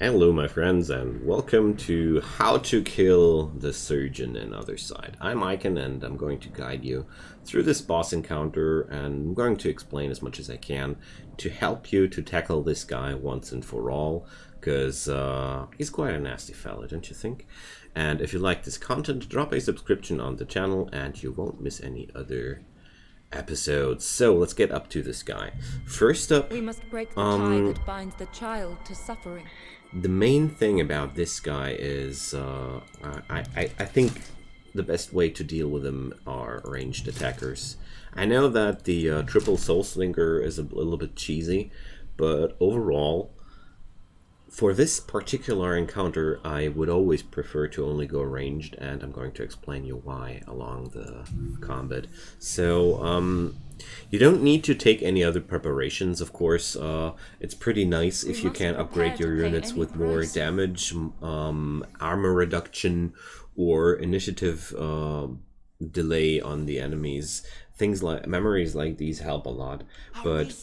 Hello my friends and welcome to How to Kill the Surgeon in Othercide. I'm Icon and I'm going to guide you through this boss encounter, and I'm going to explain as much as I can to help you to tackle this guy once and for all, because he's quite a nasty fella, don't you think? And if you like this content, drop a subscription on the channel and you won't miss any other episodes. So let's get up to this guy. First up, we must break the tie that binds the child to suffering. the main thing about this guy is I think the best way to deal with him are ranged attackers. I know that the triple Soulslinger is a little bit cheesy, but overall, for this particular encounter, I would always prefer to only go ranged, and I'm going to explain you why along the combat. So, you don't need to take any other preparations, of course. It's pretty nice if you can upgrade your units with more damage, armor reduction, or initiative delay on the enemies. Things like memories like these help a lot, but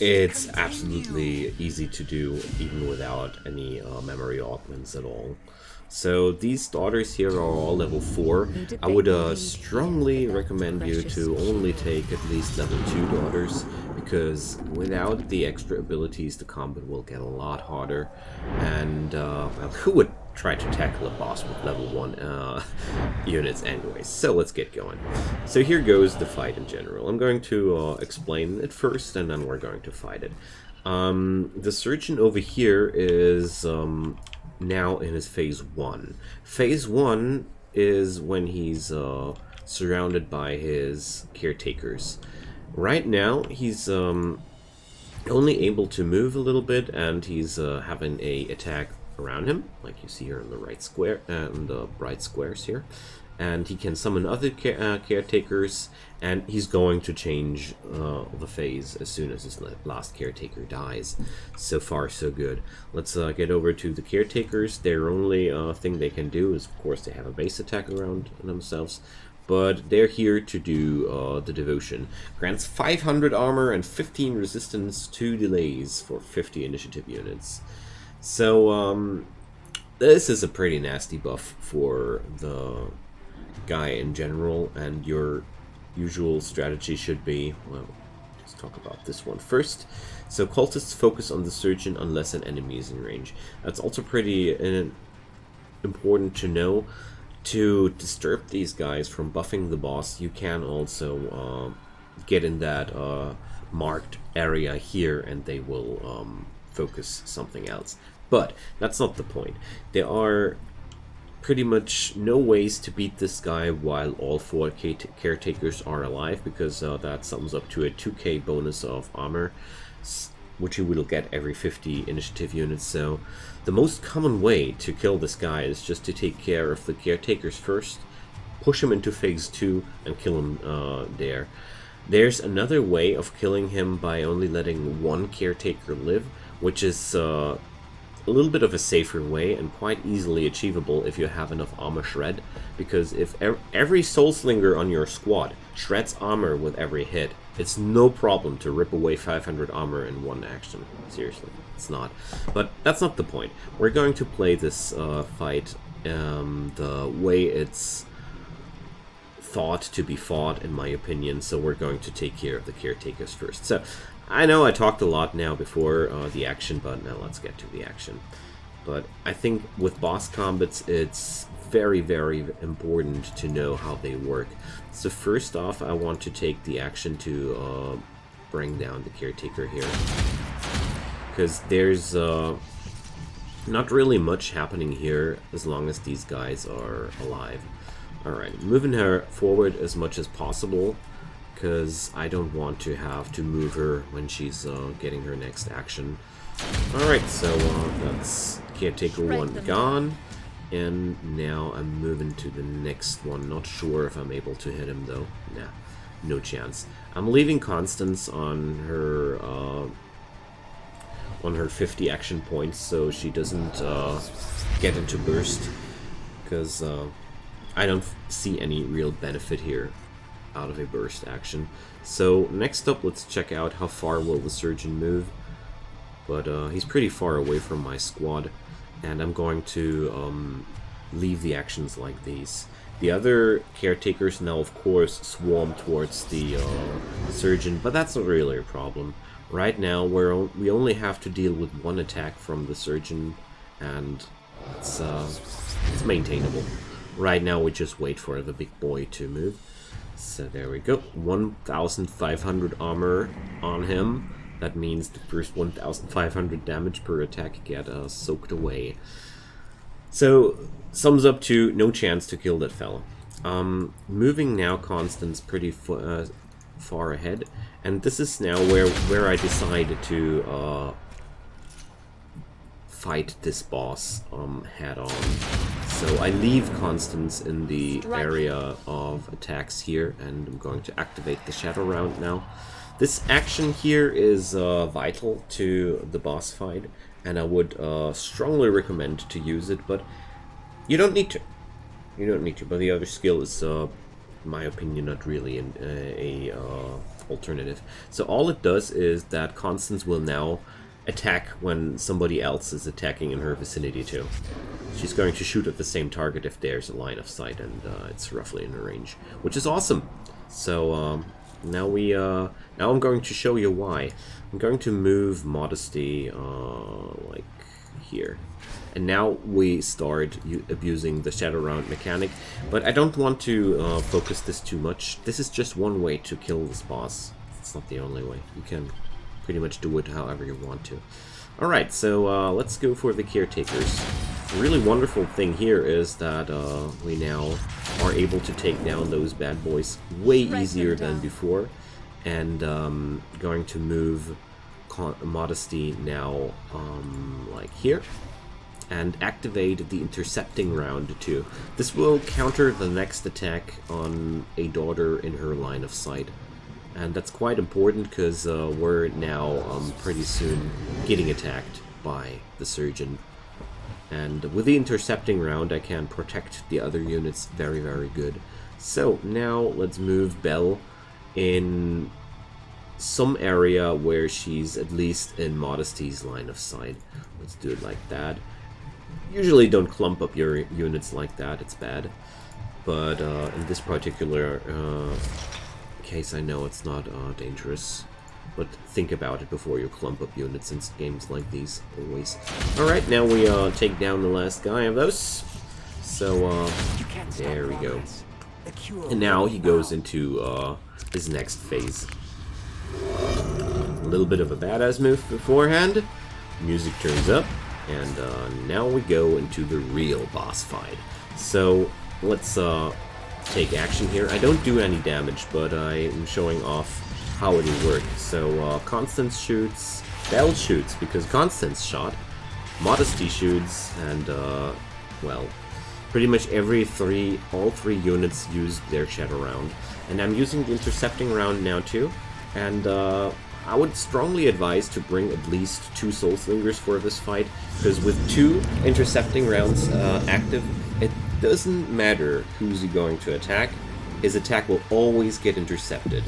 it's absolutely easy to do even without any memory augments at all. So these daughters here are all level 4. I would strongly recommend you to only take at least level 2 daughters, because without the extra abilities the combat will get a lot harder, and well, who would try to tackle a boss with level 1 units anyways? So let's get going. So here goes the fight in general. I'm going to explain it first and then we're going to fight it. The surgeon over here is now in his phase 1. Phase 1 is when he's surrounded by his caretakers. Right now he's only able to move a little bit, and he's having a attack around him, like you see here in the right square and the bright squares here, and he can summon other caretakers, and he's going to change the phase as soon as his last caretaker dies. So far so good. Let's get over to the caretakers. Their only thing they can do is, of course, they have a base attack around themselves, but they're here to do the devotion. Grants 500 armor and 15 resistance to delays for 50 initiative units. So, this is a pretty nasty buff for the guy in general, and your usual strategy should be, well, let's talk about this one first. So, cultists focus on the surgeon unless an enemy is in range. That's also pretty important to know. To disturb these guys from buffing the boss, you can also get in that marked area here, and they will focus something else. But that's not the point. There are pretty much no ways to beat this guy while all 4 caretakers are alive, because that sums up to a 2k bonus of armor, which you will get every 50 initiative units. So the most common way to kill this guy is just to take care of the caretakers first, push him into phase 2 and kill him there. There's another way of killing him by only letting 1 caretaker live, which is a little bit of a safer way and quite easily achievable if you have enough armor shred, because if every Soulslinger on your squad shreds armor with every hit, it's no problem to rip away 500 armor in one action. Seriously, it's not. But that's not the point. We're going to play this fight the way it's thought to be fought, in my opinion, so we're going to take care of the caretakers first. So I know I talked a lot now before the action, but now let's get to the action. But I think with boss combats, it's very, very important to know how they work. So first off, I want to take the action to bring down the caretaker here, because there's not really much happening here as long as these guys are alive. Alright, moving her forward as much as possible, because I don't want to have to move her when she's getting her next action. Alright, so that's caretaker 1 gone, and now I'm moving to the next one. Not sure if I'm able to hit him though. Nah, no chance. I'm leaving Constance on her 50 action points so she doesn't get into burst, because I don't see any real benefit here out of a burst action. So next up, let's check out how far will the surgeon move. But he's pretty far away from my squad. and I'm going to leave the actions like these. The other caretakers now, of course, swarm towards the surgeon, but that's not really a problem. Right now, we only have to deal with one attack from the surgeon, and it's maintainable. Right now, we just wait for the big boy to move. So there we go. 1,500 armor on him. That means the first 1,500 damage per attack get soaked away. So, sums up to no chance to kill that fella. Moving now, Constance pretty far ahead, and this is now where I decided to fight this boss head on. So I leave Constance in the area of attacks here, and I'm going to activate the Shadow Round now. This action here is vital to the boss fight, and I would strongly recommend to use it, but you don't need to. You don't need to, but the other skill is, in my opinion, not really a alternative. So all it does is that Constance will now attack when somebody else is attacking in her vicinity too. She's going to shoot at the same target if there's a line of sight, and it's roughly in a range, which is awesome. So now I'm going to show you why. I'm going to move Modesty like here. And now we start abusing the Shadow Round mechanic, but I don't want to focus this too much. This is just one way to kill this boss. It's not the only way. You can pretty much do it however you want to. Alright, so let's go for the caretakers. The really wonderful thing here is that we now are able to take down those bad boys way easier than before. And going to move Modesty now like here. And activate the intercepting round too. This will counter the next attack on a daughter in her line of sight. And that's quite important because we're now pretty soon getting attacked by the surgeon. And with the intercepting round I can protect the other units very, very good. So now let's move Belle in some area where she's at least in Modesty's line of sight. Let's do it like that. Usually don't clump up your units like that, it's bad. But in this particular case I know it's not dangerous. But think about it before you clump up units in games like these, always. Alright, now we take down the last guy of those. So there we go. And now he goes into his next phase. A little bit of a badass move beforehand. Music turns up. And now we go into the real boss fight. So let's take action here. I don't do any damage, but I am showing off how it will work. So Constance shoots, Belle shoots because Constance shot, Modesty shoots, and well, pretty much all three units use their Shadow Round. And I'm using the intercepting round now too. And I would strongly advise to bring at least 2 Soulslingers for this fight, because with 2 intercepting rounds active, it doesn't matter who's going to attack, his attack will always get intercepted.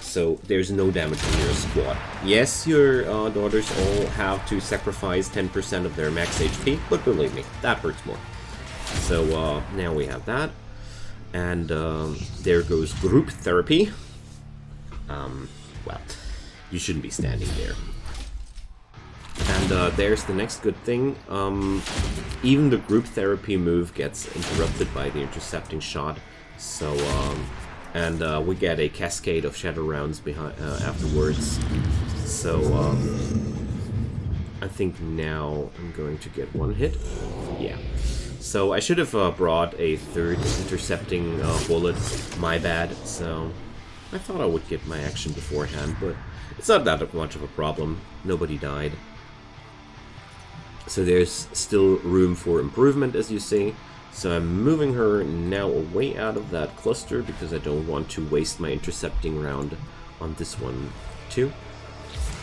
So there's no damage in your squad. Yes, your daughters all have to sacrifice 10% of their max HP, but believe me, that hurts more. So now we have that, and there goes group therapy. Well, you shouldn't be standing there. And there's the next good thing. Even the group therapy move gets interrupted by the intercepting shot. So, and we get a cascade of Shadow Rounds behind afterwards. So, I think now I'm going to get one hit. Yeah. So I should have brought a third intercepting bullet. My bad. So I thought I would get my action beforehand, but it's not that much of a problem. Nobody died. So there's still room for improvement, as you see. So I'm moving her now away out of that cluster because I don't want to waste my intercepting round on this one too.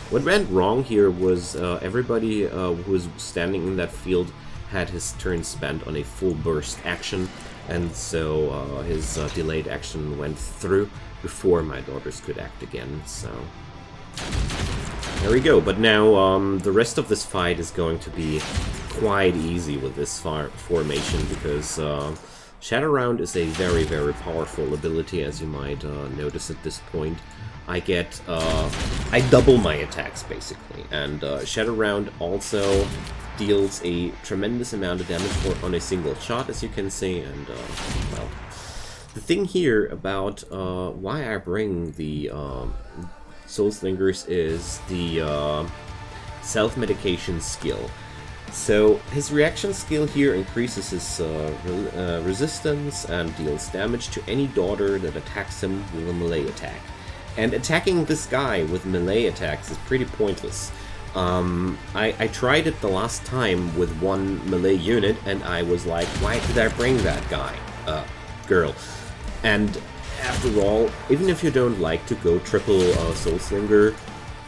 What went wrong here was everybody who was standing in that field had his turn spent on a full burst action, and so his delayed action went through before my daughters could act again. So There we go. But now the rest of this fight is going to be quite easy with this formation, because Shadow Round is a very, very powerful ability, as you might notice at this point. I double my attacks, basically, and Shadow Round also deals a tremendous amount of damage on a single shot, as you can see, and, well, the thing here about why I bring the Soulslingers is the self-medication skill. So his reaction skill here increases his resistance and deals damage to any daughter that attacks him with a melee attack. And attacking this guy with melee attacks is pretty pointless. I tried it the last time with one melee unit, and I was like, why did I bring that guy? Girl. And after all, even if you don't like to go triple Soulslinger,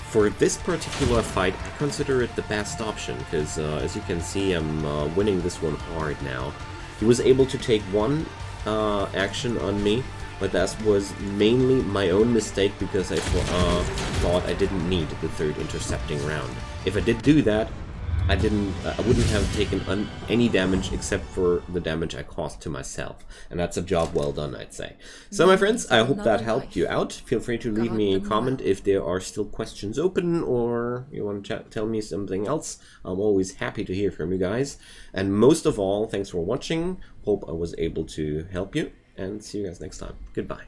for this particular fight, I consider it the best option, because as you can see, I'm winning this one hard now. He was able to take one action on me, but that was mainly my own mistake, because I thought I didn't need the third intercepting round. If I did do that, I wouldn't have taken any damage except for the damage I caused to myself. And that's a job well done, I'd say. So my friends, I hope that helped you out. Feel free to leave me a comment if there are still questions open, or you want to tell me something else. I'm always happy to hear from you guys. And most of all, thanks for watching. Hope I was able to help you, and see you guys next time. Goodbye.